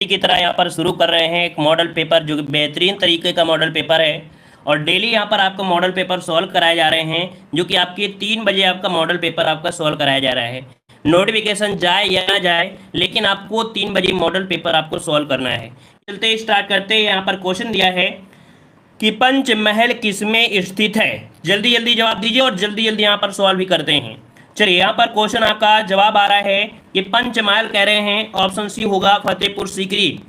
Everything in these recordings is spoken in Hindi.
की तरह यहाँ पर शुरू कर रहे हैं एक मॉडल पेपर जो कि बेहतरीन तरीके का मॉडल पेपर है। और डेली यहाँ पर आपको मॉडल पेपर सॉल्व कराए जा रहे हैं, जो कि आपके 3 बजे आपका मॉडल पेपर आपका सॉल्व कराया जा रहा है। नोटिफिकेशन जाए या ना जाए, लेकिन आपको 3 बजे मॉडल पेपर आपको सॉल्व करना है। चलते स्टार्ट करते हैं। यहाँ पर क्वेश्चन दिया है कि पंचमहल किसमें स्थित है। जल्दी जल्दी जवाब दीजिए और जल्दी जल्दी यहाँ पर सॉल्व भी करते हैं। चलिए, यहाँ पर क्वेश्चन आपका जवाब आ रहा है कि पंचमहल कह रहे हैं, ऑप्शन सी होगा फतेहपुर सीकरी।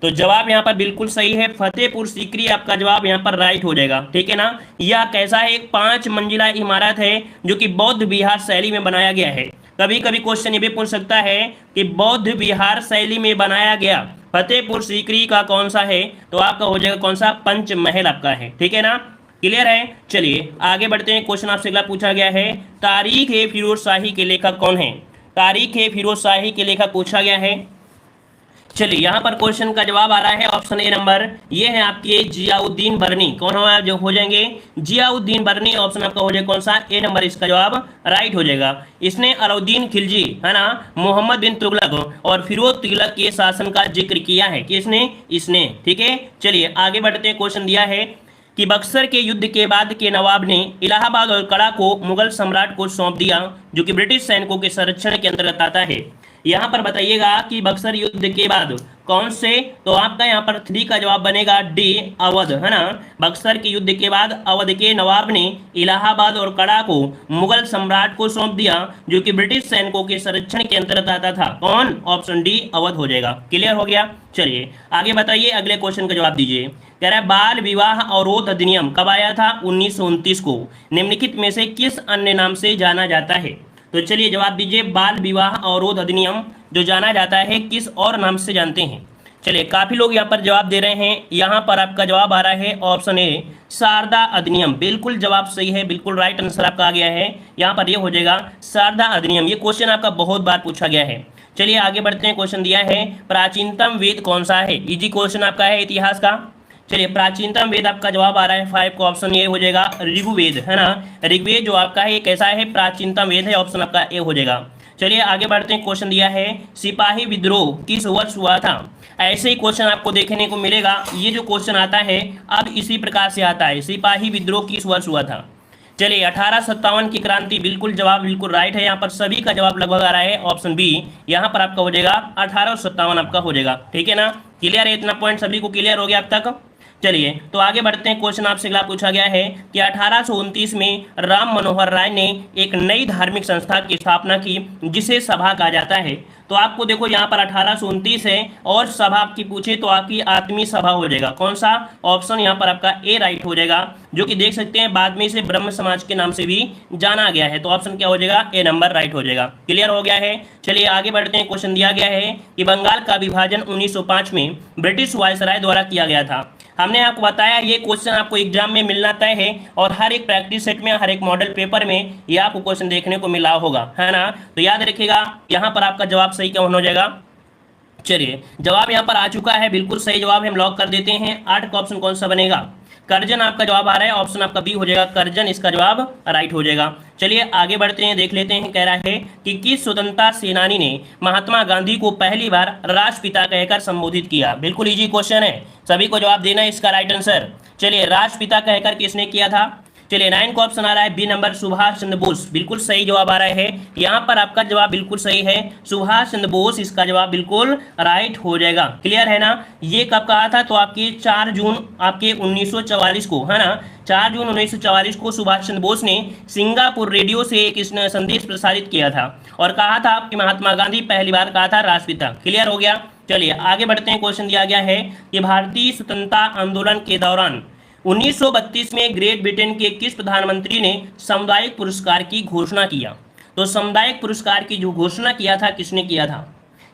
तो जवाब यहाँ पर बिल्कुल सही है, फतेहपुर सीकरी आपका जवाब यहाँ पर राइट हो जाएगा। ठीक है ना। यह कैसा है, एक 5 मंजिला इमारत है जो कि बौद्ध विहार शैली में बनाया गया है। कभी कभी क्वेश्चन ये भी पूछ सकता है कि बौद्ध विहार शैली में बनाया गया फतेहपुर सीकरी का कौन सा है, तो आपका हो जाएगा कौन सा, पंचमहल आपका है। ठीक है ना, क्लियर है। चलिए आगे बढ़ते हैं। क्वेश्चन आपसे अगला पूछा गया है, तारीख ए फिरोज शाही के लेखक कौन है। तारीख ए फिरोज शाही के लेखक पूछा गया है। चलिए, यहाँ पर क्वेश्चन का जवाब आ रहा है ऑप्शन ए नंबर, ये है आपके जियाउद्दीन बरनी। कौन होगा, जो हो जाएंगे जियाउद्दीन बरनी। ऑप्शन आपका हो जाएगा कौन सा, ए नंबर इसका जवाब राइट हो जाएगा। इसने अलाउद्दीन खिलजी है ना, मोहम्मद बिन तुगलक और फिरोज तुगलक के शासन का जिक्र किया है। किसने, इसने। ठीक है। चलिए आगे बढ़ते हैं। क्वेश्चन दिया है कि बक्सर के युद्ध के बाद के नवाब ने इलाहाबाद और कड़ा को मुगल सम्राट को सौंप दिया, जो कि ब्रिटिश सैनिकों के संरक्षण के अंतर्गत आता है। यहाँ पर बताइएगा कि बक्सर युद्ध के बाद कौन से, तो आपका यहाँ पर 3 का जवाब बनेगा डी, अवध है ना। बक्सर के युद्ध के बाद अवध के नवाब ने इलाहाबाद और कड़ा को मुगल सम्राट को सौंप दिया, जो कि ब्रिटिश सैनिकों के संरक्षण के अंतर्गत आता था। कौन, ऑप्शन डी, अवध हो जाएगा। क्लियर हो गया। चलिए आगे बताइए, अगले क्वेश्चन का जवाब दीजिए। कह रहा है बाल विवाह अवरोध अधिनियम कब आया था, 1929 को। निम्नलिखित में से किस अन्य नाम से जाना जाता है। तो चलिए जवाब दीजिए, बाल विवाह अवरोध अधिनियम जो जाना जाता है किस और नाम से जानते हैं। चलिए, काफी लोग यहाँ पर जवाब दे रहे हैं। यहाँ पर आपका जवाब आ रहा है ऑप्शन ए, शारदा अधिनियम। बिल्कुल जवाब सही है, बिल्कुल राइट आंसर आपका आ गया है। यहाँ पर ये हो जाएगा शारदा अधिनियम। ये क्वेश्चन आपका बहुत बार पूछा गया है। चलिए आगे बढ़ते हैं। क्वेश्चन दिया है प्राचीनतम वेद कौन सा है। इजी क्वेश्चन आपका है इतिहास का। चलिए, प्राचीनतम वेद आपका जवाब आ रहा है 5 का, ऑप्शन ए हो जाएगा ऋग्वेद है ना। ऋग्वेद जो आपका है कैसा है, प्राचीनतम वेद है। ऑप्शन आपका ए हो जाएगा। चलिए आगे बढ़ते हैं। क्वेश्चन दिया है सिपाही विद्रोह किस वर्ष हुआ था। ऐसे ही क्वेश्चन आपको देखने को मिलेगा। ये जो क्वेश्चन आता है अब इसी प्रकार से आता है, सिपाही विद्रोह किस वर्ष हुआ था। चलिए, 1857 की क्रांति। बिल्कुल जवाब बिल्कुल राइट है। यहाँ पर सभी का जवाब लगभग आ रहा है ऑप्शन बी। यहाँ पर आपका हो जाएगा 1857 आपका हो जाएगा। ठीक है ना, क्लियर है। इतना पॉइंट सभी को क्लियर हो गया अब तक। चलिए तो आगे बढ़ते हैं। क्वेश्चन आपसे अगला पूछा गया है कि 1829 में राम मनोहर राय ने एक नई धार्मिक संस्था की स्थापना की, जिसे सभा कहा जाता है। तो आपको देखो यहाँ पर 1829 है और सभा आपकी पूछे तो आपकी आत्मीय सभा हो जाएगा। कौन सा, ऑप्शन यहाँ पर आपका ए राइट हो जाएगा, जो कि देख सकते हैं बाद में इसे ब्रह्म समाज के नाम से भी जाना गया है। तो ऑप्शन क्या हो जाएगा, ए नंबर राइट हो जाएगा। क्लियर हो गया है। चलिए आगे बढ़ते हैं। क्वेश्चन दिया गया है कि बंगाल का विभाजन 1905 में ब्रिटिश वायसराय द्वारा किया गया था। हमने आपको बताया ये क्वेश्चन आपको एग्जाम में मिलना तय है, और हर एक प्रैक्टिस सेट में, हर एक मॉडल पेपर में ये आपको क्वेश्चन देखने को मिला होगा, है ना। तो याद रखिएगा, यहाँ पर आपका जवाब सही क्या हो जाएगा। चलिए जवाब यहाँ पर आ चुका है, बिल्कुल सही जवाब हम लॉक कर देते हैं। 8 का ऑप्शन कौन सा बनेगा, करजन आपका जवाब आ रहा है। ऑप्शन आपका बी हो जाएगा, करजन इसका जवाब राइट हो जाएगा। चलिए आगे बढ़ते हैं, देख लेते हैं। कह रहा है कि किस स्वतंत्रता सेनानी ने महात्मा गांधी को पहली बार राष्ट्रपिता कहकर संबोधित किया। बिल्कुल इजी क्वेश्चन है, सभी को जवाब देना है इसका राइट आंसर। चलिए, राष्ट्रपिता कहकर किसने किया था। चलिए 9 का ऑप्शन आ रहा है बी नंबर, सुभाष चंद्र बोस। बिल्कुल सही जवाब आ रहा है। यहाँ पर आपका जवाब बिल्कुल सही है, सुभाष चंद्र बोस इसका जवाब बिल्कुल राइट हो जाएगा। क्लियर है ना। ये कब कहा था, तो आपके 4 जून आपके 1944 को, है ना। 4 जून 1944 को सुभाष चंद्र बोस ने सिंगापुर रेडियो से एक संदेश प्रसारित किया था और कहा था कि महात्मा गांधी पहली बार कहा था राष्ट्रपिता। क्लियर हो गया। चलिए आगे बढ़ते हैं। क्वेश्चन दिया गया है कि भारतीय स्वतंत्रता आंदोलन के दौरान 1932 में ग्रेट ब्रिटेन के किस प्रधानमंत्री ने सामुदायिक पुरस्कार की घोषणा किया। तो सामुदायिक पुरस्कार की जो घोषणा किया था किसने किया था।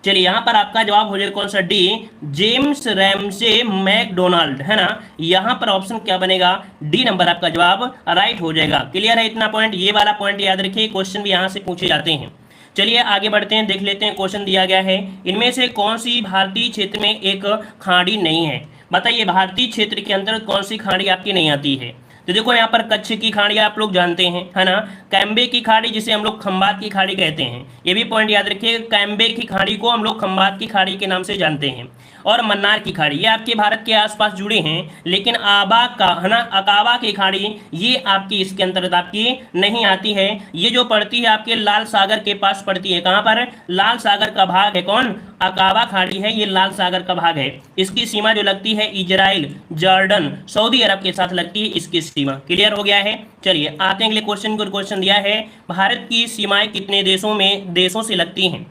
चलिए यहाँ पर आपका जवाब हो जाएगा कौन सा, डी, जेम्स रैमसे मैकडोनाल्ड, है ना। यहाँ पर ऑप्शन क्या बनेगा, डी नंबर आपका जवाब राइट हो जाएगा। क्लियर है इतना पॉइंट, ये वाला पॉइंट याद रखिए, क्वेश्चन भी यहाँ से पूछे जाते हैं। चलिए आगे बढ़ते हैं, देख लेते हैं। क्वेश्चन दिया गया है इनमें से कौन सी भारतीय क्षेत्र में एक खाड़ी नहीं है। बताइए भारतीय क्षेत्र के अंतर्गत कौन सी खाड़ी आपकी नहीं आती है। तो देखो यहाँ पर कच्छ की खाड़ी आप लोग जानते हैं, है ना। कैम्बे की खाड़ी जिसे हम लोग खंबात की खाड़ी कहते हैं, ये भी पॉइंट याद रखिए। कैम्बे की खाड़ी को हम लोग खंबात की खाड़ी के नाम से जानते हैं। और मन्नार की खाड़ी ये आपके भारत के आसपास जुड़े हैं, लेकिन आबा का, है ना, अकाबा की खाड़ी ये आपकी इसके अंतर्गत आपकी नहीं आती है। ये जो पड़ती है आपके लाल सागर के पास पड़ती है। कहाँ पर? लाल सागर का भाग है कौन? अकाबा खाड़ी है, ये लाल सागर का भाग है। इसकी सीमा जो लगती है इजराइल, जॉर्डन, सऊदी अरब के साथ लगती है इसकी सीमा। क्लियर हो गया है। चलिए आते हैं अगले क्वेश्चन को। क्वेश्चन दिया है भारत की सीमाएं कितने देशों से लगती हैं।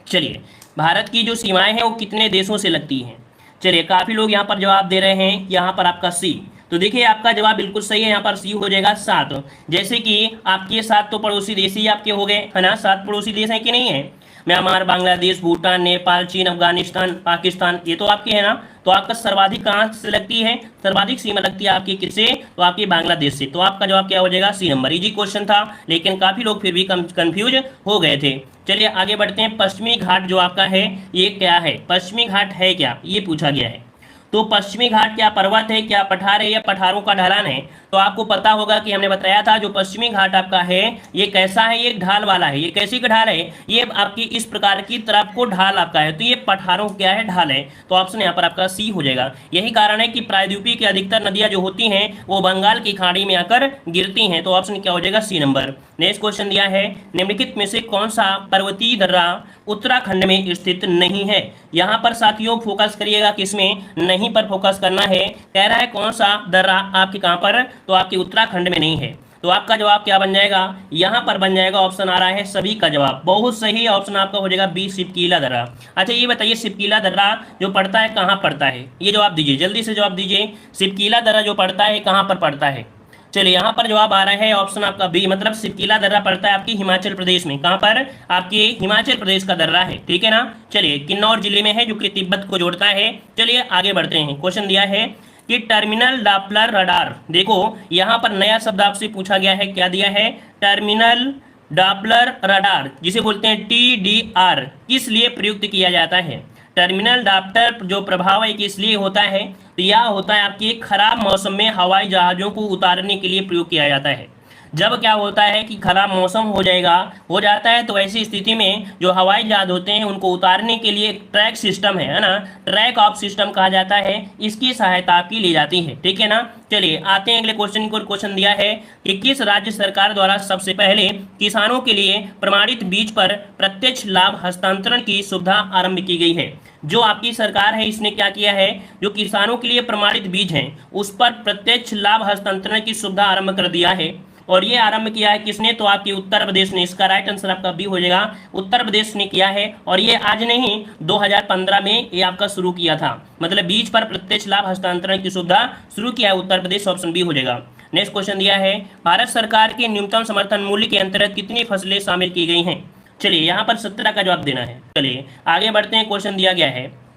चलिए भारत की जो सीमाएं हैं वो कितने देशों से लगती हैं। चलिए काफी लोग यहाँ पर जवाब दे रहे हैं, यहाँ पर आपका सी। तो देखिए आपका जवाब बिल्कुल सही है, यहाँ पर सी हो जाएगा 7। जैसे कि आपके 7 तो पड़ोसी देश ही आपके हो गए, है ना। 7 पड़ोसी देश हैं कि नहीं है? म्यांमार, बांग्लादेश, भूटान, नेपाल, चीन, अफगानिस्तान, पाकिस्तान, ये तो आपके है ना। तो आपका सर्वाधिक कहाँ से लगती है? सर्वाधिक सीमा लगती है आपकी किससे? तो आपकी बांग्लादेश से। तो आपका जवाब क्या हो जाएगा? सी नंबर। इजी क्वेश्चन था, लेकिन काफी लोग फिर भी कंफ्यूज हो गए थे। चलिए आगे बढ़ते हैं। पश्चिमी घाट जो आपका है ये क्या है? पश्चिमी घाट है क्या, ये पूछा गया है। तो पश्चिमी घाट क्या पर्वत है, क्या पठार है, या पठारों का ढलान है? तो आपको पता होगा कि हमने बताया था जो पश्चिमी घाट आपका है ये कैसा है? ये ढाल वाला है। ये कैसी का ढाल है? ये आपकी इस प्रकार की तरफ को ढाल आपका है, तो ये पठारों क्या है? ढाल है। तो ऑप्शन यहाँ पर आपका सी हो जाएगा। यही कारण है कि प्रायद्वीपीय की अधिकतर नदियां जो होती हैं वो बंगाल की खाड़ी में आकर गिरती हैं। तो ऑप्शन क्या हो जाएगा? सी नंबर। नेक्स्ट क्वेश्चन दिया है निम्नलिखित में से कौन सा पर्वतीय दर्रा उत्तराखंड में स्थित नहीं है। यहाँ पर साथियों फोकस करिएगा, किसमें नहीं पर फोकस करना है। कह रहा है कौन सा दर्रा आपके कहाँ पर? तो आपके उत्तराखंड में नहीं है। तो आपका जवाब क्या बन जाएगा? यहाँ पर बन जाएगा, ऑप्शन आ रहा है सभी का जवाब बहुत सही। ऑप्शन आपका हो जाएगा बी, सिपकीला दर्रा। अच्छा ये बताइए सिपकीला दर्रा जो पड़ता है कहाँ पड़ता है? ये जवाब दीजिए, जल्दी से जवाब दीजिए। सिपकीला दर्रा जो पड़ता है कहाँ पर पड़ता है? चलिए यहाँ पर जवाब आ रहा है ऑप्शन आपका बी, मतलब सिपकीला दर्रा पड़ता है आपकी हिमाचल प्रदेश में। कहाँ पर? आपके हिमाचल प्रदेश का दर्रा है, ठीक है ना। चलिए किन्नौर जिले में है जो कि तिब्बत को जोड़ता है। चलिए आगे बढ़ते हैं। क्वेश्चन दिया है कि टर्मिनल डॉपलर रडार, देखो यहाँ पर नया शब्द आपसे पूछा गया है। क्या दिया है? टर्मिनल डॉपलर रडार, जिसे बोलते हैं TDR, किस लिए प्रयुक्त किया जाता है? टर्मिनल डॉप्लर जो प्रभाव है किस लिए होता है? तो यह होता है आपकी खराब मौसम में हवाई जहाजों को उतारने के लिए प्रयोग किया जाता है। जब क्या होता है कि खराब मौसम हो जाता है, तो ऐसी स्थिति में जो हवाई जहाज होते हैं उनको उतारने के लिए एक ट्रैक सिस्टम है ना, ट्रैक ऑफ सिस्टम कहा जाता है, इसकी सहायता आपकी ली जाती है, ठीक है ना। चलिए आते हैं अगले क्वेश्चन को। क्वेश्चन दिया है कि किस राज्य सरकार द्वारा सबसे पहले किसानों के लिए प्रमाणित बीज पर प्रत्यक्ष लाभ हस्तांतरण की सुविधा आरंभ की गई है। जो आपकी सरकार है इसने क्या किया है? जो किसानों के लिए प्रमाणित बीज हैं उस पर प्रत्यक्ष लाभ हस्तांतरण की सुविधा आरंभ कर दिया है। और ये आरंभ किया है किसने? तो आपकी उत्तर प्रदेश ने। इसका राइट आंसर आपका बी हो जाएगा, उत्तर प्रदेश ने किया है। और ये आज नहीं 2015 में ये आपका शुरू किया था, मतलब बीज पर प्रत्यक्ष लाभ हस्तांतरण की सुविधा शुरू किया है उत्तर प्रदेश। ऑप्शन बी हो जाएगा। नेक्स्ट क्वेश्चन दिया है भारत सरकार के न्यूनतम समर्थन मूल्य के अंतर्गत कितनी फसलें शामिल की गई हैं। चलिए यहाँ पर 17 का जवाब देना है। चलिए आगे बढ़ते हैं। क्वेश्चन दिया गया है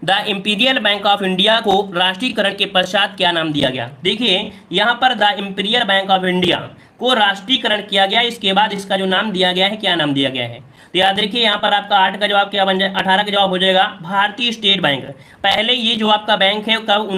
the imperial bank of India को राष्ट्रीयकरण के पश्चात क्या नाम दिया गया। देखिए यहाँ पर the imperial bank of India को राष्ट्रीयकरण किया गया, इसके बाद इसका जो नाम दिया गया है क्या नाम दिया गया है? तो याद रखिए यहाँ पर आपका 8 का जवाब क्या बन जाए, 18 का जवाब हो जाएगा भारतीय स्टेट बैंक। पहले ये जो आपका बैंक है कब?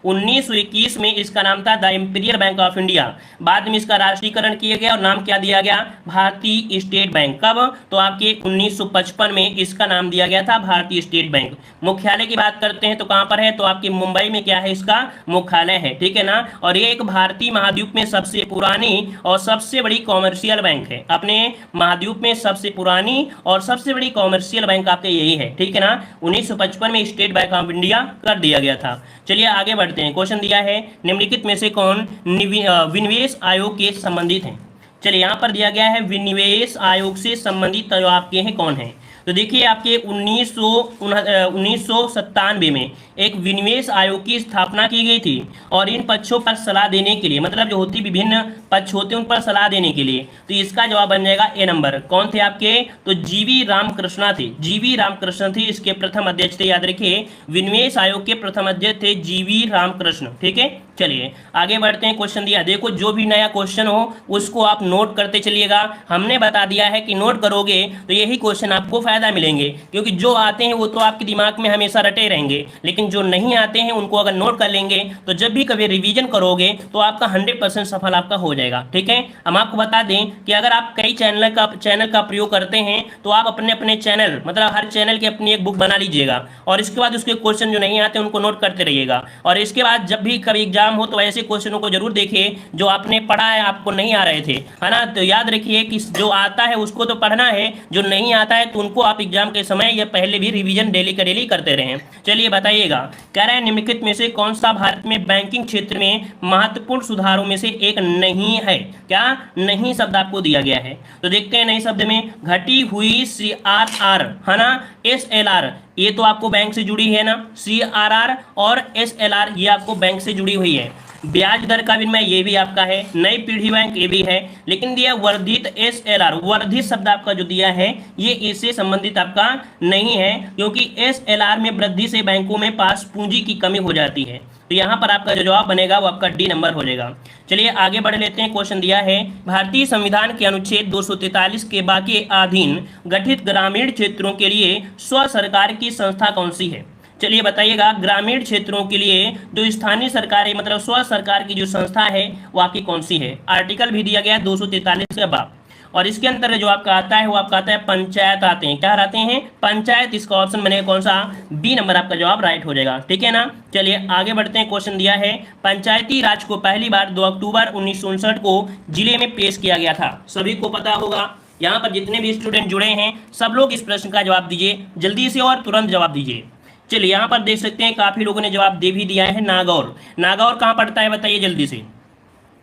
1921 में इसका नाम था the imperial bank of India. बाद में इसका राष्ट्रीयकरण किया गया और नाम क्या दिया गया? भारतीय स्टेट बैंक। कब? तो आपके 1955 में इसका नाम दिया गया था भारतीय स्टेट बैंक। मुख्यालय की बात करते हैं तो कहाँ पर है? तो आपके मुंबई में क्या है इसका मुख्यालय है, ठीक है ना। और ये एक भारतीय महाद्वीप में सबसे पुरानी और सबसे बड़ी कॉमर्शियल बैंक है। अपने महाद्वीप में सबसे पुरानी और सबसे बड़ी कॉमर्शियल बैंक आपके यही है, ठीक है ना। 1955 में स्टेट बैंक ऑफ इंडिया कर दिया गया था। चलिए आगे बढ़ते हैं। क्वेश्चन दिया है निम्नलिखित में से कौन विनिवेश आयोग के संबंधित हैं। चलिए यहाँ पर दिया गया है विनिवेश आयोग से संबंधित जो आपके हैं कौन है। तो देखिए आपके 1997 में एक विनिवेश आयोग की स्थापना की गई थी और इन पक्षों पर सलाह देने के लिए, मतलब जो होती विभिन्न पक्ष होते हैं उन पर सलाह देने के लिए, तो इसका जवाब बन जाएगा ए नंबर। कौन थे आपके? तो जीवी रामकृष्णा थे। जीवी रामकृष्ण थे इसके प्रथम अध्यक्ष थे। याद रखिए विनिवेश आयोग के प्रथम अध्यक्ष थे जीवी रामकृष्ण, ठीक है। चलिए आगे बढ़ते हैं। क्वेश्चन दिया, देखो जो भी नया क्वेश्चन हो उसको आप नोट करते चलिएगा। हमने बता दिया है कि नोट करोगे तो यही क्वेश्चन आपको फ़ायदा मिलेंगे, क्योंकि जो आते हैं वो तो आपके दिमाग में हमेशा रटे रहेंगे, लेकिन जो नहीं आते हैं उनको अगर नोट कर लेंगे तो जब भी कभी रिवीजन करोगे तो आपका 100% सफल आपका हो जाएगा। ठीक है, हम आपको बता दें कि अगर आप कई चैनल का प्रयोग करते हैं तो आप अपने अपने चैनल, मतलब हर चैनल की अपनी एक बुक बना लीजिएगा और इसके बाद उसके क्वेश्चन जो नहीं आते उनको नोट करते रहिएगा। और इसके बाद जब भी कभी एग्जाम हो तो ऐसे क्वेश्चनों को जरूर देखिए जो आपने पढ़ा है आपको नहीं आ रहे थे, है ना। तो याद रखिए कि जो आता है उसको तो पढ़ना है, जो नहीं आता है तो उनको आप एग्जाम के समय या पहले भी रिवीजन डेली का डेली करते रहें। चलिए बताइएगा, कह रहे हैं निम्नलिखित में से कौन सा भारत में बैंकिंग क्षेत्र में महत्वपूर्ण सुधारों में से एक नहीं है। क्या नहीं शब्द आपको दिया गया है, तो देखते हैं नहीं शब्द में घटी हुई CRR, है ना, SLR, ये तो आपको बैंक से जुड़ी है ना, CRR और SLR ये आपको बैंक से जुड़ी हुई है। ब्याज दर का विनिमय ये भी आपका है, नई पीढ़ी बैंक ये भी है, लेकिन दिया वर्धित SLR, वर्धित शब्द आपका जो दिया है ये इससे संबंधित आपका नहीं है, क्योंकि SLR में वृद्धि से बैंकों में पास पूंजी की कमी हो जाती है। तो यहाँ पर आपका जो जवाब बनेगा वो आपका डी नंबर हो जाएगा। चलिए आगे बढ़ लेते हैं। क्वेश्चन दिया है भारतीय संविधान के अनुच्छेद 243 के बाकी अधीन गठित ग्रामीण क्षेत्रों के लिए स्व सरकार की संस्था कौन सी है। चलिए बताइएगा, ग्रामीण क्षेत्रों के लिए जो स्थानीय सरकारें मतलब स्व सरकार की जो संस्था है वो आपकी कौन सी है। आर्टिकल भी दिया गया है 243 के बाद, और इसके अंतर जो आपका आता है वो आपका आता है पंचायत आते हैं। क्या आते हैं? पंचायत। इसका ऑप्शन बनेगा कौन सा? बी नंबर आपका जवाब राइट हो जाएगा। ठीक है ना। चलिए आगे बढ़ते हैं। क्वेश्चन दिया है पंचायती राज को पहली बार 2 अक्टूबर 1959 को जिले में पेश किया गया था। सभी को पता होगा, यहाँ पर जितने भी स्टूडेंट जुड़े हैं सब लोग इस प्रश्न का जवाब दीजिए जल्दी से और तुरंत जवाब दीजिए। चलिए यहाँ पर देख सकते हैं काफी लोगों ने जवाब दे भी दिया है। नागौर। नागौर कहाँ पड़ता है बताइए जल्दी से।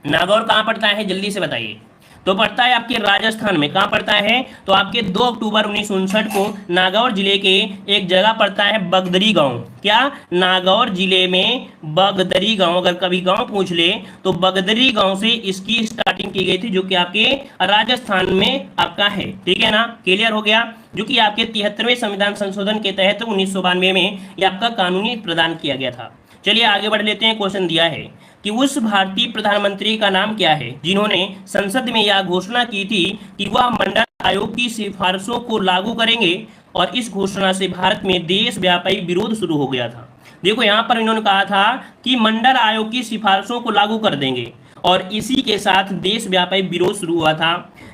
नागौर कहाँ पड़ता है जल्दी से बताइए। तो पड़ता है आपके राजस्थान में। कहाँ पड़ता है? तो आपके 2 अक्टूबर 1959 को नागौर जिले के एक जगह पड़ता है बगदरी गांव। क्या? नागौर जिले में बगदरी गांव। अगर कभी गांव पूछ ले तो बगदरी गांव से इसकी स्टार्टिंग की गई थी, जो कि आपके राजस्थान में आपका है। ठीक है ना, क्लियर हो गया। जो कि आपके 73वें संविधान संशोधन के तहत 1992 में ये आपका कानूनी प्रदान किया गया था। चलिए आगे बढ़ लेते हैं। क्वेश्चन दिया है कि उस भारतीय प्रधानमंत्री का नाम क्या है जिन्होंने संसद में यह घोषणा की थी कि वह मंडल आयोग की सिफारिशों को लागू करेंगे, और इस घोषणा से भारत में देशव्यापी विरोध शुरू हो गया था। देखो यहाँ पर इन्होंने कहा था कि मंडल आयोग की सिफारिशों को लागू कर देंगे, और इसी के साथ देशव्यापी विरोध शुरू हुआ था।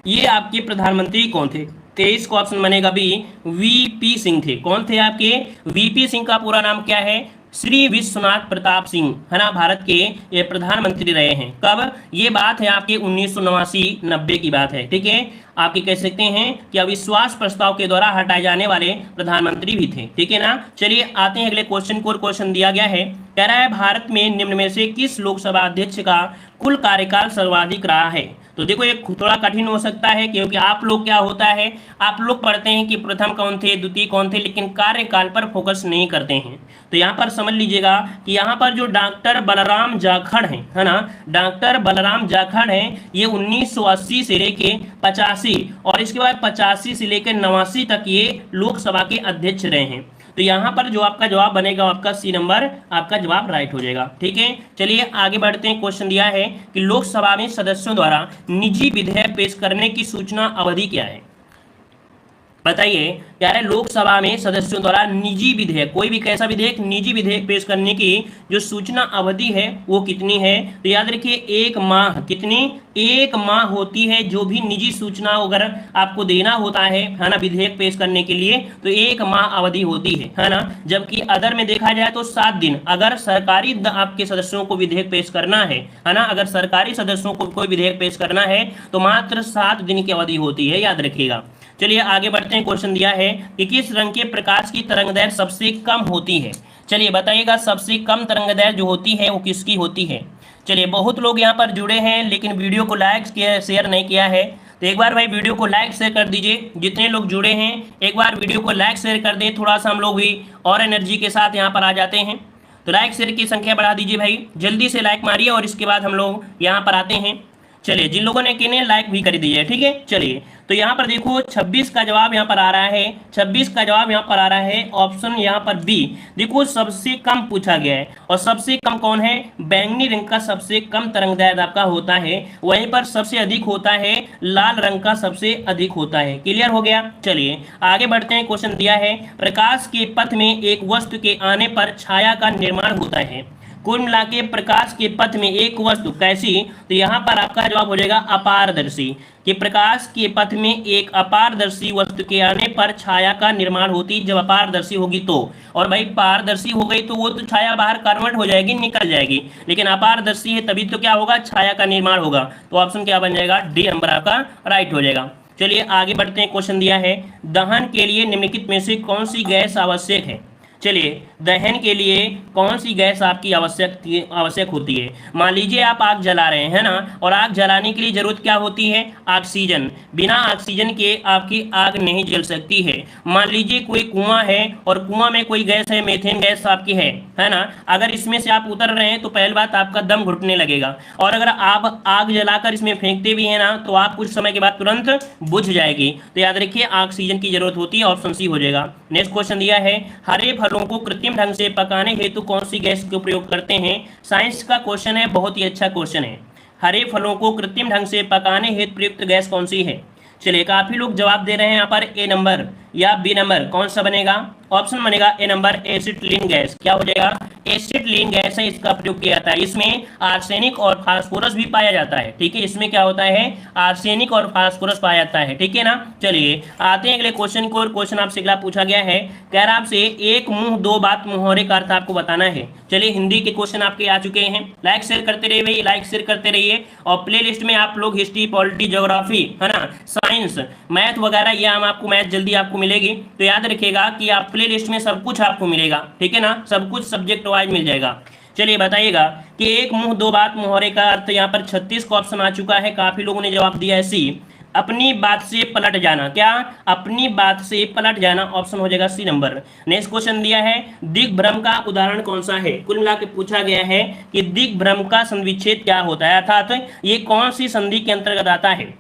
ये आपके प्रधानमंत्री कौन थे? 23 का ऑप्शन बनेगा बी, VP सिंह थे। कौन थे आपके? VP सिंह का पूरा नाम क्या है? श्री विश्वनाथ प्रताप सिंह, है ना, भारत के ये प्रधानमंत्री रहे हैं। कब? ये बात है आपके 1989-90 की बात है। ठीक है, आपके कह सकते हैं कि अविश्वास प्रस्ताव के द्वारा हटाए जाने वाले प्रधानमंत्री भी थे। ठीक है ना। चलिए आते हैं अगले क्वेश्चन को। क्वेश्चन दिया गया है, कह रहा है भारत में निम्न में से किस लोकसभा अध्यक्ष का कुल कार्यकाल सर्वाधिक रहा है। तो देखो ये थोड़ा कठिन हो सकता है, क्योंकि आप लोग क्या होता है, आप लोग पढ़ते हैं कि प्रथम कौन थे, द्वितीय कौन थे, लेकिन कार्यकाल पर फोकस नहीं करते हैं। तो यहाँ पर समझ लीजिएगा कि यहाँ पर जो डॉक्टर बलराम जाखड़ हैं, है ना, डॉक्टर बलराम जाखड़ हैं, ये 1980 से लेके 85 और इसके बाद 85 से लेकर 89 तक ये लोकसभा के अध्यक्ष रहे हैं। तो यहाँ पर जो आपका जवाब बनेगा आपका सी नंबर आपका जवाब राइट हो जाएगा। ठीक है, चलिए आगे बढ़ते हैं। क्वेश्चन दिया है कि लोकसभा में सदस्यों द्वारा निजी विधेयक पेश करने की सूचना अवधि क्या है। बताइए, क्या है? लोकसभा में सदस्यों द्वारा निजी विधेयक, कोई भी कैसा विधेयक, निजी विधेयक पेश करने की जो सूचना अवधि है वो कितनी है? तो याद रखिए 1 माह। कितनी? 1 माह होती है। जो भी निजी सूचना अगर आपको देना होता है ना, विधेयक पेश करने के लिए, तो 1 माह अवधि होती है ना। जबकि अदर में देखा जाए तो 7 दिन। अगर सरकारी आपके सदस्यों को विधेयक पेश करना है ना, अगर सरकारी सदस्यों को कोई विधेयक पेश करना है तो मात्र 7 दिन की अवधि होती है, याद रखिएगा। चलिए आगे बढ़ते हैं। क्वेश्चन दिया है कि किस रंग के प्रकाश की तरंगदैर्घ्य सबसे कम होती है। चलिए बताइएगा, सबसे कम तरंगदैर्घ्य जो होती है वो किसकी होती है। चलिए बहुत लोग यहाँ पर जुड़े हैं लेकिन वीडियो को लाइक शेयर नहीं किया है, तो एक बार भाई वीडियो को लाइक शेयर कर दीजिए। जितने लोग जुड़े हैं एक बार वीडियो को लाइक शेयर कर दें, थोड़ा सा हम लोग भी और एनर्जी के साथ यहाँ पर आ जाते हैं। तो लाइक शेयर की संख्या बढ़ा दीजिए भाई, जल्दी से लाइक मारिए और इसके बाद हम लोग यहाँ पर आते हैं। चलिए जिन लोगों ने किए लाइक भी कर दीजिए। ठीक है, चलिए तो यहाँ पर देखो 26 का जवाब यहाँ पर आ रहा है, 26 का जवाब यहाँ पर आ रहा है ऑप्शन यहाँ पर बी। देखो सबसे कम पूछा गया है, और सबसे कम कौन है, बैंगनी रंग का सबसे कम तरंगदैर्ध्य आपका होता है, वहीं पर सबसे अधिक होता है लाल रंग का सबसे अधिक होता है। क्लियर हो गया। चलिए आगे बढ़ते हैं। क्वेश्चन दिया है प्रकाश के पथ में एक वस्तु के आने पर छाया का निर्माण होता है। कुल मिला के प्रकाश के पथ में एक वस्तु कैसी, तो यहाँ पर आपका जवाब हो जाएगा अपारदर्शी, कि प्रकाश के पथ में एक अपारदर्शी वस्तु के आने पर छाया का निर्माण होती, जब अपारदर्शी होगी तो। और भाई पारदर्शी हो गई तो वो तो छाया बाहर कन्वर्ट हो जाएगी, निकल जाएगी, लेकिन अपारदर्शी है तभी तो क्या होगा, छाया का निर्माण होगा। तो ऑप्शन क्या बन जाएगा, डी नंबर आपका राइट हो जाएगा। चलिए आगे बढ़ते हैं। क्वेश्चन दिया है दहन के लिए निम्नलिखित में से कौन सी गैस आवश्यक है। चलिए दहन के लिए कौन सी गैस आपकी आवश्यक होती है। मान लीजिए आप आग जला रहे हैं ना, और आग जलाने के लिए जरूरत क्या होती है, ऑक्सीजन। बिना ऑक्सीजन के आपकी आग नहीं जल सकती है। मान लीजिए कोई कुआं है और कुआं में कोई गैस है, मेथेन गैस आपकी है ना, अगर इसमें से आप उतर रहे हैं तो पहली बात आपका दम घुटने लगेगा, और अगर आप आग जलाकर इसमें फेंकते भी हैं ना तो आप कुछ समय के बाद तुरंत बुझ जाएगी। तो याद रखिए ऑक्सीजन की जरूरत होती है, ऑप्शन सी हो जाएगा। नेक्स्ट क्वेश्चन दिया है हरे फलों को कृत्रिम ढंग से पकाने हेतु कौन सी गैस का प्रयोग करते हैं। साइंस का क्वेश्चन है, बहुत ही अच्छा क्वेश्चन है। हरे फलों को कृत्रिम ढंग से पकाने हेतु प्रयुक्त गैस कौन सी है। चलिए काफी लोग जवाब दे रहे हैं यहाँ पर ए नंबर या बी नंबर, कौन सा बनेगा, ऑप्शन बनेगा ए नंबर एसिटिलीन गैस। क्या हो जाएगा, एसिटिलीन गैस है, इसका प्रयोग किया जाता है। इसमें आर्सेनिक और फास्फोरस भी पाया जाता है, ठीक है, इसमें क्या होता है, आर्सेनिक और फास्फोरस पाया जाता है, ठीक है ना। चलिए आते हैं अगले क्वेश्चन को, और क्वेश्चन आपसे अगला पूछा गया है, कह रहा आपसे एक मुंह दो बात मुहावरे का अर्थ आपको बताना है। चलिए हिंदी के क्वेश्चन आपके आ चुके हैं, लाइक शेयर करते रहिए भाई, लाइक शेयर करते रहिए। और प्ले लिस्ट में आप लोग हिस्ट्री, पॉलिटी, ज्योग्राफी, है ना, साइंस, मैथ वगैरह, ये हम आपको मैथ जल्दी आपको मिलेगी, तो याद रखिएगा कि आप प्ले लिस्ट में सब कुछ आपको मिलेगा, ठीक है ना, सब कुछ सब्जेक्ट वाइज मिल जाएगा। चलिए बताइएगा कि एक मुंह दो बात मुहावरे का अर्थ यहाँ पर 36 का ऑप्शन आ चुका है, काफी लोगों ने जवाब दिया है सी, अपनी बात से पलट जाना। क्या, अपनी बात से पलट जाना, ऑप्शन हो जाएगा सी नंबर। नेक्स्ट क्वेश्चन दिया है दिग्भ्रम का उदाहरण कौन सा है। कुल मिला के पूछा गया है कि दिग्भ्रम का संधिविच्छेद क्या होता है, अर्थात ये कौन सी संधि के अंतर्गत आता है।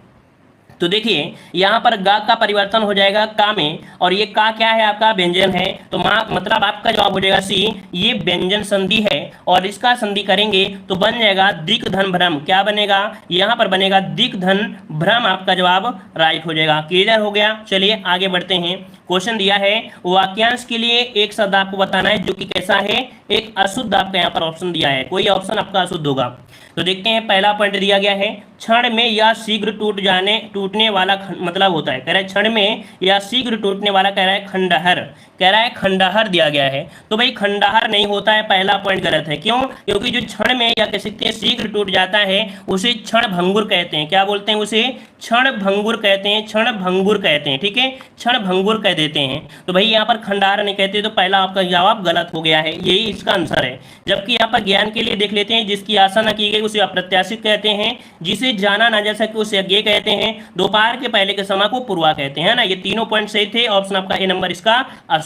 तो देखिए यहाँ पर गा का परिवर्तन हो जाएगा का में, और ये का क्या है, आपका व्यंजन है, तो मतलब आपका जवाब हो जाएगा सी, ये व्यंजन संधि है, और इसका संधि करेंगे तो बन जाएगा दिक धन भ्रम। क्या बनेगा, यहाँ पर बनेगा दिक धन भ्रम, आपका जवाब राइट हो जाएगा। क्लियर हो गया। चलिए आगे बढ़ते हैं। क्वेश्चन दिया है वाक्यांश के लिए एक शब्द आपको बताना है जो कि कैसा है, एक अशुद्ध आपका यहाँ पर ऑप्शन दिया है, कोई ऑप्शन आपका अशुद्ध होगा। तो देखते हैं, पहला पॉइंट दिया गया है क्षण में या शीघ्र टूटने वाला, मतलब होता है, कह रहा है क्षण में या शीघ्र टूटने वाला, कह रहा है खंडहर, कह रहा है खंडहर दिया गया है। तो भाई खंडहर नहीं होता है, पहला पॉइंट गलत है। क्यों, क्योंकि जो क्षण में या कह सकते हैं शीघ्र टूट जाता है उसे क्षण भंगुर कहते हैं। क्या बोलते हैं, उसे क्षण भंगुर कहते हैं, क्षण भंगुर कहते हैं, ठीक है, क्षण भंगुर कह देते हैं। तो भाई यहाँ पर खंडहर नहीं कहते, तो पहला आपका जवाब गलत हो गया है, यही इसका आंसर है। जबकि यहाँ पर ज्ञान के लिए देख लेते हैं, जिसकी आशा न की गई उसे अप्रत्याशित कहते हैं, जिसे जाना ना जा सके उसे अज्ञेय कहते हैं, दोपहर के पहले के समय को पूर्वा कहते हैं ना। ये तीनों पॉइंट सही थे, ऑप्शन आपका ए नंबर इसका अशुद्ध।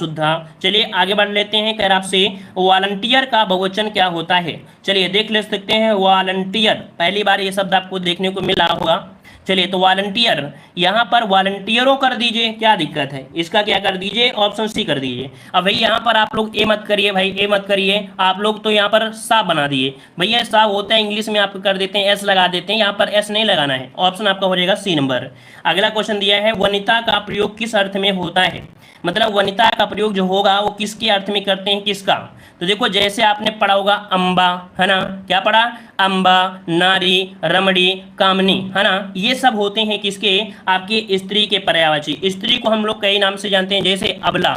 चलिए आगे बढ़ लेते हैं। कह रहा आपसे वॉलंटियर का बहुवचन क्या होता है। चलिए देख ले सकते हैं, वॉलंटियर, पहली बार ये शब्द आपको देखने को मिला होगा। चलिए तो वॉलंटियर, यहाँ पर वॉलंटियरों कर दीजिए, क्या दिक्कत है, इसका क्या कर दीजिए, ऑप्शन सी कर दीजिए। अब भाई यहाँ पर आप लोग ए मत करिए भाई, ए मत करिए, आप लोग तो यहाँ पर सा बना दिए। भैया सा होता है इंग्लिश में, आप कर देते हैं एस लगा देते हैं, यहाँ पर एस नहीं लगाना है, ऑप्शन आपका हो जाएगा सी नंबर। अगला क्वेश्चन दिया है वनिता का प्रयोग किस अर्थ में होता है, मतलब वनिता का प्रयोग जो होगा वो किसके अर्थ में करते हैं, किसका। तो देखो जैसे आपने पढ़ा होगा अम्बा, है ना, क्या पढ़ा, अम्बा, नारी, रमणी, कामनी, है ना, ये सब होते हैं किसके, आपके स्त्री के पर्यायवाची। स्त्री को हम लोग कई नाम से जानते हैं, जैसे अबला,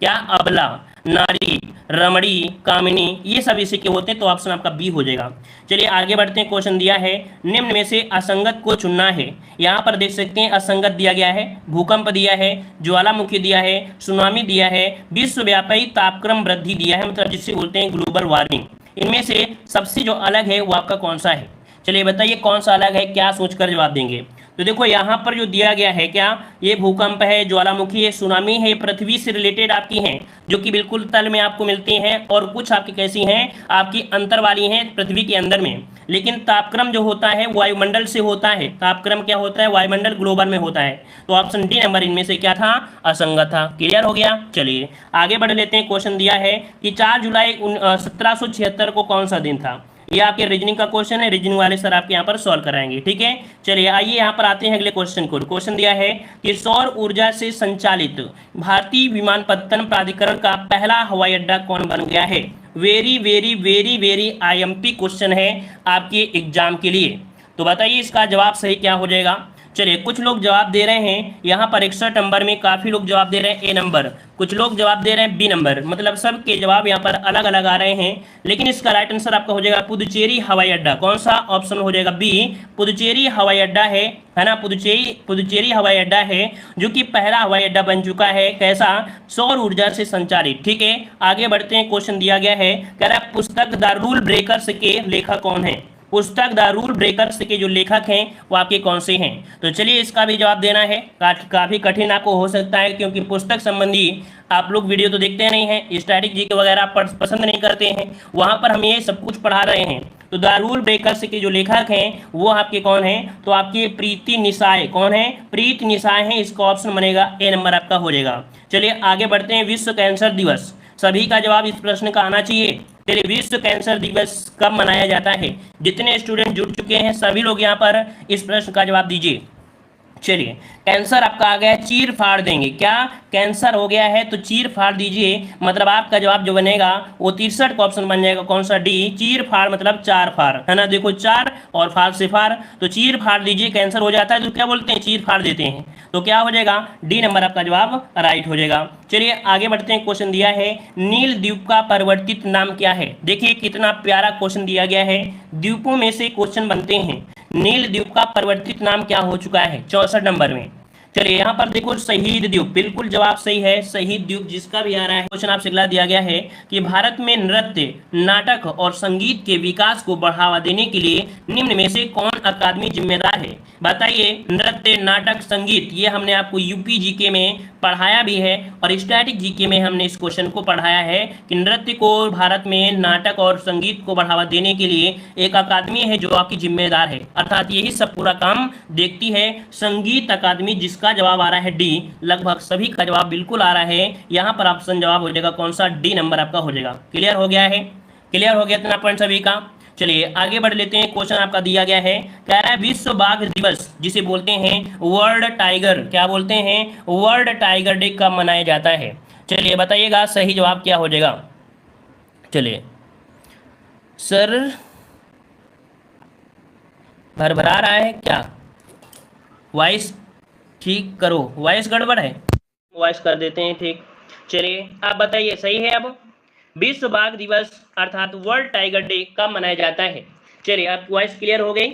क्या अबला, नारी, रमणी, कामिनी, ये सब इसी के होते हैं, तो ऑप्शन आपका बी हो जाएगा। चलिए आगे बढ़ते हैं। क्वेश्चन दिया है निम्न में से असंगत को चुनना है। यहाँ पर देख सकते हैं असंगत दिया गया है, भूकंप दिया है, ज्वालामुखी दिया है, सुनामी दिया है, विश्वव्यापी तापक्रम वृद्धि दिया है, मतलब जिससे बोलते हैं ग्लोबल वार्मिंग। इनमें से सबसे जो अलग है वो आपका कौन सा है, चलिए बताइए कौन सा अलग है, क्या सोचकर जवाब देंगे। तो देखो यहाँ पर जो दिया गया है, क्या ये भूकंप है, ज्वालामुखी है, सुनामी है, पृथ्वी से रिलेटेड आपकी हैं, जो कि बिल्कुल तल में आपको मिलती हैं, और कुछ आपकी कैसी हैं, आपकी अंतर वाली हैं पृथ्वी के अंदर में। लेकिन तापक्रम जो होता है वायुमंडल से होता है। तापक्रम क्या होता है? वायुमंडल ग्लोबल में होता है। तो ऑप्शन डी नंबर इनमें से क्या था? असंगत था। क्लियर हो गया? चलिए आगे बढ़ लेते हैं। क्वेश्चन दिया है कि 4 जुलाई 1776 को कौन सा दिन था? ये आपके रीजनिंग का क्वेश्चन है, रीजनिंग वाले सर आपके यहाँ पर सॉल्व कराएंगे। ठीक है, चलिए आइए यहाँ पर आते हैं अगले क्वेश्चन को। क्वेश्चन दिया है कि सौर ऊर्जा से संचालित भारतीय विमानपत्तन प्राधिकरण का पहला हवाई अड्डा कौन बन गया है? Very very very very IMP question है आपके एग्जाम के लिए। तो बताइए इसका जवाब सही क्या हो जाएगा। चलिए कुछ लोग जवाब दे रहे हैं यहाँ पर 61 नंबर में, काफ़ी लोग जवाब दे रहे हैं ए नंबर, कुछ लोग जवाब दे रहे हैं बी नंबर, मतलब सबके जवाब यहाँ पर अलग अलग आ रहे हैं। लेकिन इसका राइट आंसर आपका हो जाएगा पुदुचेरी हवाई अड्डा। कौन सा ऑप्शन हो जाएगा? बी, पुदुचेरी हवाई अड्डा है ना। पुदुचेरी हवाई अड्डा है जो कि पहला हवाई अड्डा बन चुका है। कैसा? सौर ऊर्जा से संचालित। ठीक है, आगे बढ़ते हैं। क्वेश्चन दिया गया है, कह रहा है पुस्तक द रूल ब्रेकर्स के लेखक कौन है? पुस्तक द रूल ब्रेकर्स के जो लेखक हैं वो आपके कौन से हैं? तो चलिए इसका भी जवाब देना है। काफ़ी कठिन आपको हो सकता है क्योंकि पुस्तक संबंधी आप लोग वीडियो तो देखते नहीं हैं, स्टैटिक जीके वगैरह पसंद नहीं करते हैं, वहाँ पर हम ये सब कुछ पढ़ा रहे हैं। तो द रूल ब्रेकर्स के जो लेखक हैं वो आपके कौन हैं? तो आपके प्रीति निसाय। कौन है? प्रीति निसाय हैं। इसका ऑप्शन बनेगा ए नंबर आपका हो जाएगा। चलिए आगे बढ़ते हैं। विश्व कैंसर दिवस, सभी का जवाब इस प्रश्न का आना चाहिए। चलिए विश्व कैंसर दिवस कब मनाया जाता है? जितने स्टूडेंट जुड़ चुके हैं सभी लोग यहाँ पर इस प्रश्न का जवाब दीजिए। चलिए कैंसर आपका आ गया है, चीर फाड़ देंगे। क्या कैंसर हो गया है तो चीर फाड़ दीजिए, मतलब आपका जवाब जो बनेगा वो 63 का ऑप्शन बन जाएगा। कौन सा? डी, चीर फाड़ मतलब चार फाड़, है ना। देखो चार और फाड़ से फाड़, तो चीर फाड़ दीजिए। कैंसर हो जाता है तो क्या बोलते हैं? चीर फाड़ देते हैं। तो क्या हो जाएगा? डी नंबर आपका जवाब राइट हो जाएगा। चलिए आगे बढ़ते हैं। क्वेश्चन दिया है नील द्वीप का परिवर्तित नाम क्या है? देखिए कितना प्यारा क्वेश्चन दिया गया है, द्वीपों में से क्वेश्चन बनते हैं। नील द्वीप का परिवर्तित नाम क्या हो चुका है? 64 नंबर में। चलिए यहाँ पर देखो शहीद द्वीप, बिल्कुल जवाब सही है। शहीद द्वीप जिसका भी आ रहा है क्वेश्चन आपसे अगला दिया गया है कि भारत में नृत्य, नाटक और संगीत के विकास को बढ़ावा देने के लिए निम्न में से कौन अकादमी जिम्मेदार है? बताइए। नृत्य, नाटक, संगीत, ये हमने आपको यूपी जीके में पढ़ाया भी है और स्टैटिक जीके में हमने इस क्वेश्चन को पढ़ाया है कि नृत्य को भारत में, नाटक और संगीत को बढ़ावा देने के लिए एक अकादमी है जो आपकी जिम्मेदार है, अर्थात यही सब पूरा काम देखती है संगीत अकादमी। जिसका जवाब आ रहा है डी, लगभग सभी का जवाब बिल्कुल आ रहा है। यहाँ पर ऑप्शन जवाब हो जाएगा कौन सा? डी नंबर आपका हो जाएगा। क्लियर हो गया है? क्लियर हो गया इतना पॉइंट सभी का? चलिए आगे बढ़ लेते हैं। क्वेश्चन आपका दिया गया है, कह रहा है विश्व बाघ दिवस जिसे बोलते हैं वर्ल्ड टाइगर, क्या बोलते हैं? वर्ल्ड टाइगर डे कब मनाया जाता है? चलिए बताइएगा सही जवाब क्या हो जाएगा। चलिए सर भरभरा रहा है क्या? वॉइस ठीक करो, वॉइस गड़बड़ है, वॉइस कर देते हैं ठीक। चलिए आप बताइए सही है। अब विश्व बाघ दिवस अर्थात वर्ल्ड टाइगर डे कब मनाया जाता है? चलिए आप वॉइस क्लियर हो गई।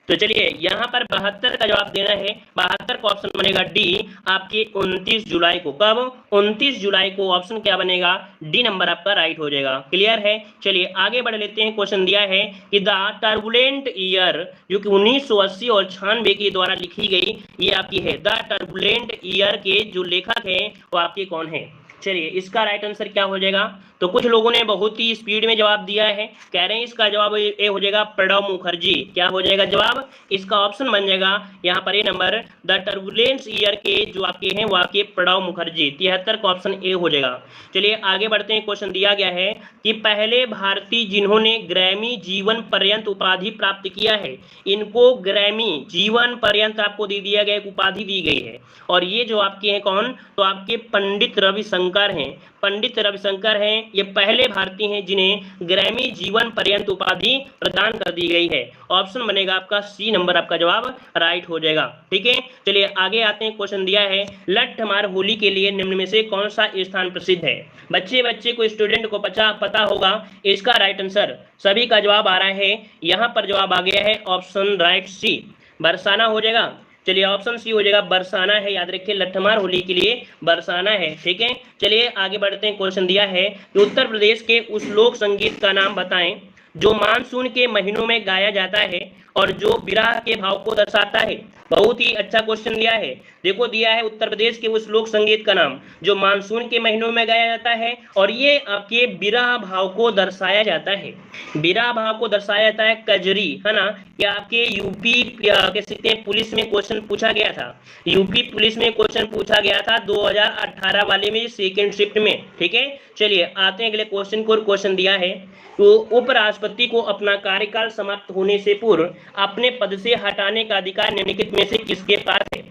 तो चलिए यहाँ पर 72 का जवाब देना है। 72 का ऑप्शन बनेगा डी, आपकी 29 जुलाई को। कब? 29 जुलाई को ऑप्शन क्या बनेगा? डी नंबर आपका राइट हो जाएगा। क्लियर है? चलिए आगे बढ़ लेते हैं। क्वेश्चन दिया है कि द टर्बुलेंट ईयर जो कि 1980 और 96 के द्वारा लिखी गई, ये आपकी है। द टर्बुलेंट ईयर के जो लेखक हैं वो आपके कौन है? चलिए इसका राइट आंसर क्या हो जाएगा? तो कुछ लोगों ने बहुत ही स्पीड में जवाब दिया है, कह रहे हैं इसका जवाब ए हो जाएगा प्रणब मुखर्जी। क्या हो जाएगा जवाब? इसका ऑप्शन बन जाएगा यहाँ पर ए नंबर, द टर्बुलेंस ईयर के जो आपके हैं वो आपके प्रणब मुखर्जी। 73 का ऑप्शन ए हो जाएगा। चलिए आगे बढ़ते हैं। क्वेश्चन दिया गया है कि पहले भारतीय जिन्होंने ग्रैमी जीवन पर्यंत उपाधि प्राप्त किया है, इनको ग्रैमी जीवन पर्यंत आपको दे दिया गया, एक उपाधि दी गई है। और ये जो आपके हैं कौन? तो आपके पंडित रविशंकर हैं। पंडित रविशंकर हैं, ये पहले भारतीय हैं जिन्हें ग्रैमी जीवन पर्यंत उपाधि प्रदान कर दी गई है। ऑप्शन बनेगा आपका सी नंबर, आपका जवाब राइट हो जाएगा। ठीक है, चलिए आगे आते हैं। क्वेश्चन दिया है लट्ठमार होली के लिए निम्न में से कौन सा स्थान प्रसिद्ध है? बच्चे को, स्टूडेंट को पता होगा इसका राइट आंसर। सभी का जवाब आ रहा है, यहाँ पर जवाब आ गया है ऑप्शन राइट सी, बरसाना हो जाएगा। चलिए ऑप्शन सी हो जाएगा, बरसाना है। याद रखिए लट्ठमार होली के लिए बरसाना है। ठीक है, चलिए आगे बढ़ते हैं। क्वेश्चन दिया है कि उत्तर प्रदेश के उस लोक संगीत का नाम बताएं जो मानसून के महीनों में गाया जाता है और जो विरह के भाव को दर्शाता है। बहुत ही अच्छा क्वेश्चन दिया है। देखो दिया है उत्तर प्रदेश के उस लोक संगीत का नाम जो मानसून के महीनों में गाया जाता है और ये आपके विरह भाव को दर्शाया जाता है। विरह भाव को दर्शाया जाता है कजरी, है ना। क्या आपके यूपी कह सकते हैं पुलिस में क्वेश्चन पूछा गया था, यूपी पुलिस में क्वेश्चन पूछा गया था 2018 वाले में सेकेंड शिफ्ट में। ठीक है, चलिए आते हैं अगले क्वेश्चन को। क्वेश्चन दिया है तो उपराष्ट्रपति को अपना कार्यकाल समाप्त होने से पूर्व अपने पद से हटाने का अधिकार निम्नलिखित में से किसके पास है?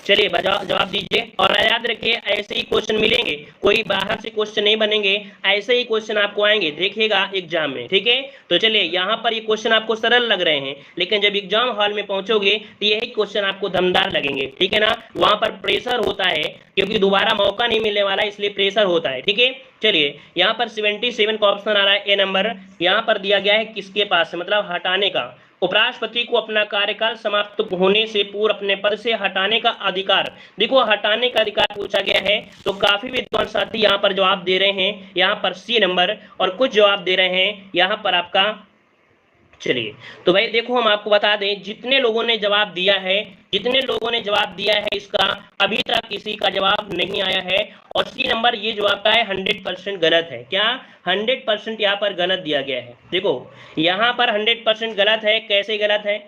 चलिए जवाब दीजिए और याद रखिए ऐसे ही क्वेश्चन मिलेंगे, कोई बाहर से क्वेश्चन नहीं बनेंगे, ऐसे ही क्वेश्चन आपको आएंगे, देखिएगा एग्जाम में। ठीक है, तो चलिए यहाँ पर ये क्वेश्चन आपको सरल लग रहे हैं लेकिन जब एग्जाम हॉल में पहुंचोगे तो यही क्वेश्चन आपको दमदार लगेंगे। ठीक है ना, वहां पर प्रेशर होता है क्योंकि दोबारा मौका नहीं मिलने वाला, इसलिए प्रेशर होता है। ठीक है, चलिए यहाँ पर 77 का ऑप्शन आ रहा है ए नंबर, यहाँ पर दिया गया है किसके पास है, मतलब हटाने का। उपराष्ट्रपति को अपना कार्यकाल समाप्त होने से पूर्व अपने पद से हटाने का अधिकार, देखो हटाने का अधिकार पूछा गया है तो काफी विद्वान साथी यहाँ पर जवाब दे रहे हैं, यहाँ पर सी नंबर, और कुछ जवाब दे रहे हैं यहाँ पर आपका। चलिए तो भाई देखो हम आपको बता दें जितने लोगों ने जवाब दिया है, जितने लोगों ने जवाब दिया है इसका अभी तक किसी का जवाब नहीं आया है और सी नंबर ये जो आपका है 100% गलत है। क्या 100% यहाँ पर गलत दिया गया है? देखो यहाँ पर 100% गलत है। कैसे गलत है?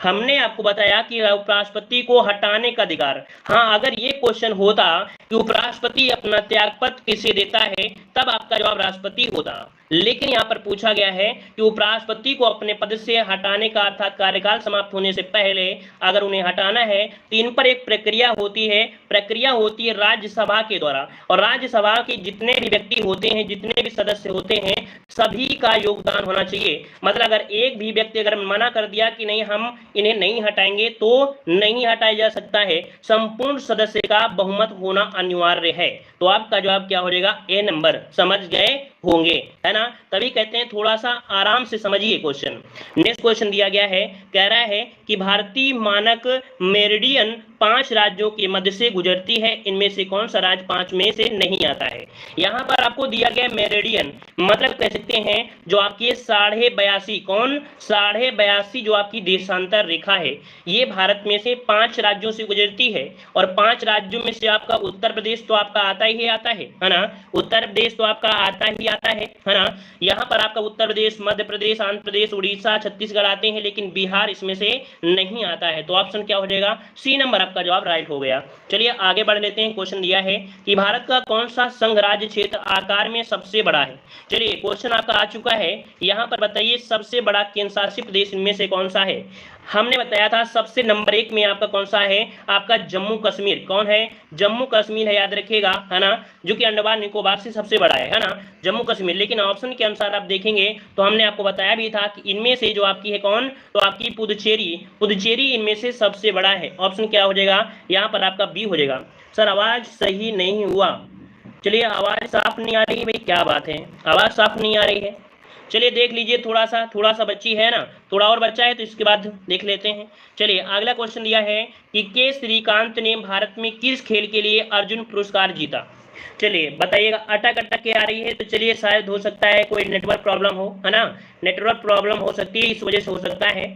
हमने आपको बताया कि उपराष्ट्रपति को हटाने का अधिकार, हाँ अगर ये क्वेश्चन होता कि उपराष्ट्रपति अपना त्यागपत्र किसे देता है तब आपका जवाब राष्ट्रपति होता, लेकिन यहाँ पर पूछा गया है कि उपराष्ट्रपति को अपने पद से हटाने का अर्थात कार्यकाल समाप्त होने से पहले अगर उन्हें हटाना है तो इन पर एक प्रक्रिया होती है, प्रक्रिया होती है राज्यसभा के द्वारा, और राज्यसभा के जितने भी व्यक्ति होते हैं, जितने भी सदस्य होते हैं, सभी का योगदान होना चाहिए। मतलब अगर एक भी व्यक्ति अगर मना कर दिया कि नहीं हम इन्हें नहीं हटाएंगे तो नहीं हटाया जा सकता है, संपूर्ण सदस्य का बहुमत होना अनिवार्य है। तो आपका जवाब क्या हो जाएगा? ए नंबर। समझ गए होंगे, है ना, तभी कहते हैं थोड़ा सा आराम से समझिए क्वेश्चन। नेक्स्ट क्वेश्चन दिया गया है, कह रहा है कि भारतीय मानक मेरिडियन 5 राज्यों के मध्य से गुजरती है, इनमें से कौन सा राज्य 5 में से नहीं आता है? यहाँ पर आपको दिया गया मेरिडियन, मतलब कह सकते हैं जो आपकी 82.5 कौन 82.5 जो आपकी देशांतर रेखा है, ये भारत में से 5 राज्यों से गुजरती है और 5 राज्यों में से आपका उत्तर प्रदेश तो आपका आता ही आता है ना, उत्तर प्रदेश तो आपका आता ही आता है ना। यहाँ पर आपका उत्तर प्रदेश, मध्य प्रदेश, आंध्र प्रदेश, उड़ीसा, छत्तीसगढ़ आते हैं लेकिन बिहार इसमें से नहीं आता है। तो ऑप्शन क्या हो जाएगा? सी नंबर आपका जवाब राइट हो गया। चलिए आगे बढ़ लेते हैं। क्वेश्चन दिया है कि भारत का कौन सा संघ राज्य क्षेत्र आकार में सबसे बड़ा है? चलिए क्वेश्चन आपका आ चुका है, यहाँ पर बताइए सबसे बड़ा केंद्र शासित प्रदेश इनमें से कौन सा है? हमने बताया था सबसे नंबर 1 में आपका कौन सा है? आपका जम्मू कश्मीर। कौन है? जम्मू कश्मीर है, याद रखिएगा, है ना, जो कि अंडमान निकोबार से सबसे बड़ा है ना, जम्मू कश्मीर। लेकिन ऑप्शन के अनुसार आप देखेंगे तो हमने आपको बताया भी था कि इनमें से जो आपकी है कौन, तो आपकी पुदुचेरी, पुदुचेरी इनमें से सबसे बड़ा है। ऑप्शन क्या हो जाएगा? यहाँ पर आपका बी हो जाएगा। सर आवाज सही नहीं हुआ, चलिए आवाज साफ नहीं आ रही है भाई, क्या बात है, आवाज साफ नहीं आ रही है। चलिए देख लीजिए, थोड़ा सा बच्ची है ना, थोड़ा और बच्चा है तो इसके बाद देख लेते हैं। चलिए अगला क्वेश्चन दिया है कि के श्रीकांत ने भारत में किस खेल के लिए अर्जुन पुरस्कार जीता? चलिए बताइएगा। अटक अटक के आ रही है तो चलिए शायद हो सकता है कोई नेटवर्क प्रॉब्लम हो, है ना, नेटवर्क प्रॉब्लम हो सकती है, इस वजह से हो सकता है।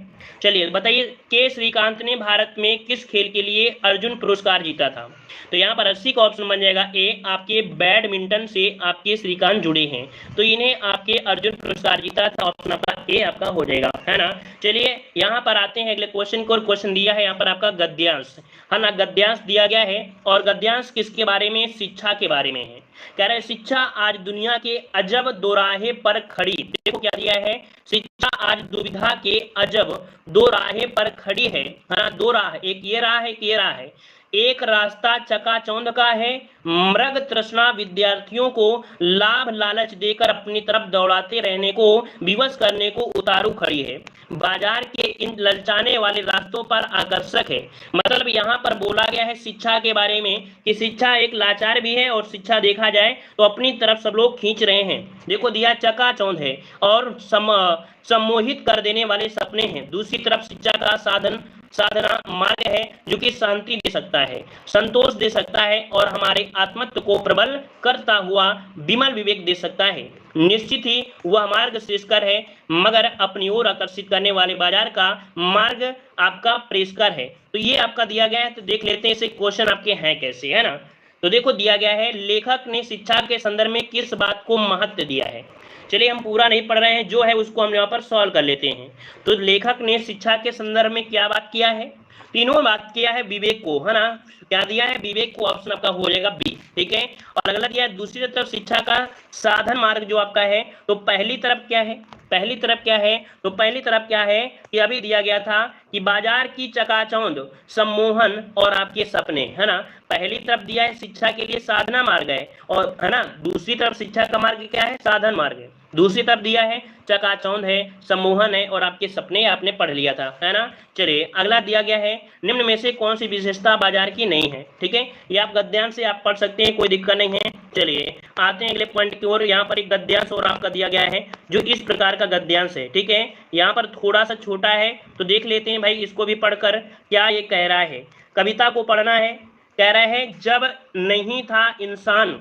चलिए बताइए के श्रीकांत ने भारत में किस खेल के लिए अर्जुन पुरस्कार जीता था? तो यहाँ पर 80 का ऑप्शन बन जाएगा ए। आपके बैडमिंटन से आपके श्रीकांत जुड़े हैं तो इन्हें आपके अर्जुन पुरस्कार जीता था, ऑप्शन आपका ए आपका हो जाएगा, है ना। चलिए यहाँ पर आते हैं अगले क्वेश्चन को। क्वेश्चन दिया है यहाँ पर आपका गद्यांश, है ना, गद्यांश दिया गया है और गद्यांश किसके बारे में? शिक्षा के बारे में है। कह रहे हैं शिक्षा आज दुनिया के अजब दोराहे पर खड़ी, देखो क्या दिया है, शिक्षा आज दुविधा के अजब दोराहे पर खड़ी है ना, दो राह, एक ये राह है, एक ये राह है। एक रास्ता चकाचौंध का है, मृग तृष्णा विद्यार्थियों को लाभ लालच देकर अपनी तरफ दौड़ाते रहने को विवश करने को उतारू खड़ी है, बाजार के इन ललचाने वाले रास्तों पर आकर्षक है। मतलब यहाँ पर बोला गया है शिक्षा के बारे में कि शिक्षा एक लाचार भी है और शिक्षा देखा जाए तो अपनी तरफ सब लोग खींच रहे हैं। देखो दिया चकाचौंध है और सम्मोहित कर देने वाले सपने हैं। दूसरी तरफ शिक्षा का साधन साधना मार्ग है जो कि शांति दे सकता है, संतोष दे सकता है और हमारे आत्मत्व को प्रबल करता हुआ विमल विवेक दे सकता है। निश्चित ही वह मार्ग श्रेष्ठकर है, मगर अपनी ओर आकर्षित करने वाले बाजार का मार्ग आपका प्रेषकर है। तो ये आपका दिया गया है, तो देख लेते हैं इसे क्वेश्चन आपके हैं कैसे, है ना। तो देखो दिया गया है, लेखक ने शिक्षा के संदर्भ में किस बात को महत्व दिया है। चलिए हम पूरा नहीं पढ़ रहे हैं, जो है उसको हम यहाँ पर सॉल्व कर लेते हैं। तो लेखक ने शिक्षा के संदर्भ में क्या बात किया है, तीनों बात किया है विवेक को, है ना। क्या दिया है, विवेक को, ऑप्शन आपका हो जाएगा बी, ठीक है। और अगला दिया है दूसरी तरफ शिक्षा का साधन मार्ग जो आपका है, तो पहली तरफ क्या है, पहली तरफ क्या है, तो पहली तरफ क्या है कि अभी दिया गया था कि बाजार की चकाचौंध, सम्मोहन और आपके सपने, है ना। पहली तरफ दिया है शिक्षा के लिए साधना मार्ग है, और है ना दूसरी तरफ शिक्षा का मार्ग क्या है, साधन मार्ग है। दूसरी तरफ दिया है चकाचौंध है, सम्मोहन है और आपके सपने, आपने पढ़ लिया था, है ना। चलिए अगला दिया गया है, निम्न में से कौन सी विशेषता बाजार की नहीं है, ठीक है। ये आप गद्यांश से आप पढ़ सकते हैं, कोई दिक्कत नहीं है। चलिए आते हैं अगले पॉइंट की ओर। यहाँ पर एक गद्यांश और आपका दिया गया है जो इस प्रकार का गद्यांश है, ठीक है। यहाँ पर थोड़ा सा छोटा है, तो देख लेते हैं भाई इसको भी पढ़कर क्या ये कह रहा है। कविता को पढ़ना है, कह रहा है जब नहीं था इंसान,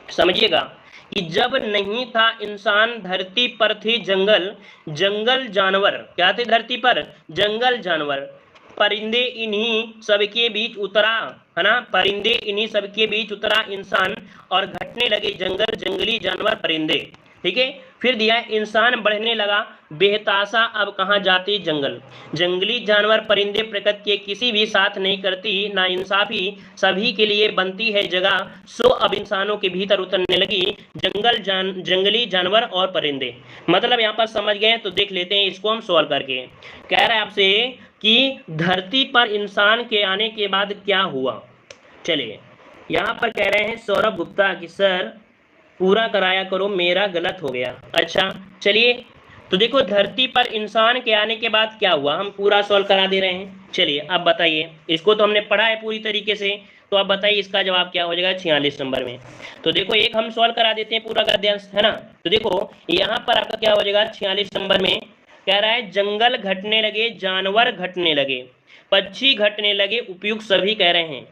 समझिएगा कि जब नहीं था इंसान धरती पर थे जंगल, जंगल जानवर, क्या थे धरती पर, जंगल जानवर, परिंदे इन्हीं सबके बीच उतरा, है ना, परिंदे इन्हीं सबके बीच उतरा इंसान और घटने लगे जंगल, जंगली जानवर, परिंदे, ठीक है। फिर दिया है इंसान बढ़ने लगा बेहताशा अब कहाँ जाते जंगल, जंगली जानवर परिंदे प्रकृति के किसी भी साथ नहीं करती, ना इंसाफी सभी के लिए बनती है जगह, सो अब इंसानों के भीतर उतरने लगी जंगली जानवर और परिंदे। मतलब यहाँ पर समझ गए, तो देख लेते हैं इसको हम सॉल्व करके। कह रहा है आपसे कि धरती पर इंसान के आने के बाद क्या हुआ। चलिए यहाँ पर कह रहे हैं सौरभ गुप्ता की सर पूरा कराया करो, मेरा गलत हो गया। अच्छा चलिए, तो देखो धरती पर इंसान के आने के बाद क्या हुआ, हम पूरा सॉल्व करा दे रहे हैं। चलिए अब बताइए, इसको तो हमने पढ़ा है पूरी तरीके से, तो अब बताइए इसका जवाब क्या हो जाएगा 46 नंबर में। तो देखो एक हम सॉल्व करा देते हैं पूरा गद्यांश, है ना। तो देखो यहाँ पर आपका क्या हो जाएगा 46 नंबर में, कह रहा है जंगल घटने लगे, जानवर घटने लगे, पक्षी घटने लगे, उपयुक्त सभी कह रहे हैं।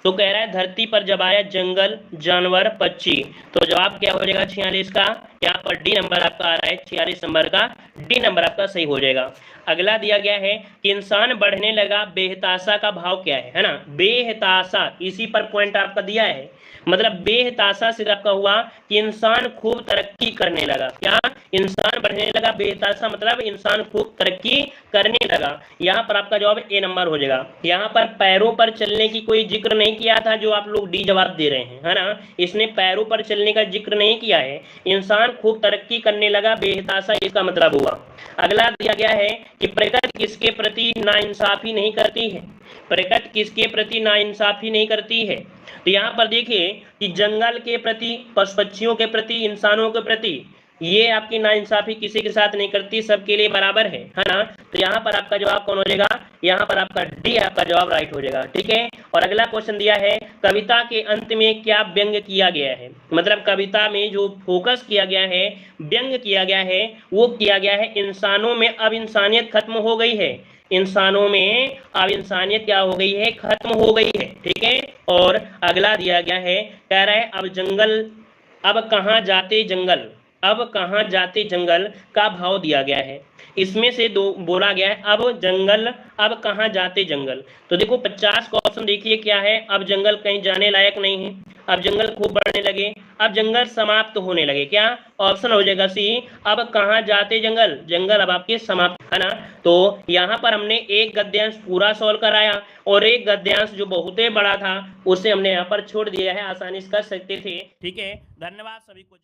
तो कह रहा है धरती पर जब आया जंगल, जानवर, पक्षी, तो जवाब क्या हो जाएगा 46 का, यहाँ पर डी नंबर आपका आ रहा है, 46 नंबर का डी नंबर आपका सही हो जाएगा। अगला दिया गया है कि इंसान बढ़ने लगा बेहताशा का भाव क्या है ना, बेहताशा, इसी पर पॉइंट आपका दिया है। मतलब बेहताशा से आपका हुआ कि इंसान खूब तरक्की करने लगा, क्या, इंसान बढ़ने लगा, बेहताशा मतलब इंसान खूब तरक्की करने लगा। यहाँ पर आपका जवाब ए नंबर हो जाएगा। यहाँ पर पैरों पर चलने की कोई जिक्र नहीं किया था, जो आप लोग डी जवाब दे रहे हैं, है ना। इसने पैरों पर चलने का जिक्र नहीं किया है, इंसान खूब तरक्की करने लगा, बेहताशा इसका मतलब हुआ। अगला दिया गया है कि प्रकृति किसके प्रति नाइंसाफी नहीं करती है, प्रकृति किसके प्रति नाइंसाफी नहीं करती है। तो यहाँ पर देखिए कि जंगल के प्रति, पशु पक्षियों के प्रति, इंसानों के प्रति ये आपकी नाइंसाफी किसी के साथ नहीं करती, सबके लिए बराबर है ना। तो यहाँ पर आपका जवाब कौन हो जाएगा, यहाँ पर आपका डी आपका जवाब राइट हो जाएगा, ठीक है। और अगला क्वेश्चन दिया है कविता के अंत में क्या व्यंग किया गया है। मतलब कविता में जो फोकस किया गया है, व्यंग किया गया है, वो किया गया है इंसानों में अब इंसानियत खत्म हो गई है, इंसानों में अब इंसानियत क्या हो गई है, खत्म हो गई है, ठीक है। और अगला दिया गया है, कह रहा है अब जंगल, अब कहाँ जाते जंगल, अब कहाँ जाते जंगल का भाव दिया गया है। इसमें से दो बोला गया है अब जंगल, अब कहाँ जाते जंगल। तो देखो 50 का ऑप्शन देखिए क्या है, अब जंगल कहीं जाने लायक नहीं है, अब जंगल खूब बढ़ने लगे, अब जंगल समाप्त होने लगे, क्या ऑप्शन हो जाएगा सी, अब कहाँ जाते जंगल, जंगल अब आपके समाप्त, है ना। तो यहाँ पर हमने एक गद्यांश पूरा सॉल्व कराया और एक गद्यांश जो बहुत ही बड़ा था उसे हमने यहाँ पर छोड़ दिया है, आसानी से कर सकते थे, ठीक है। धन्यवाद सभी को।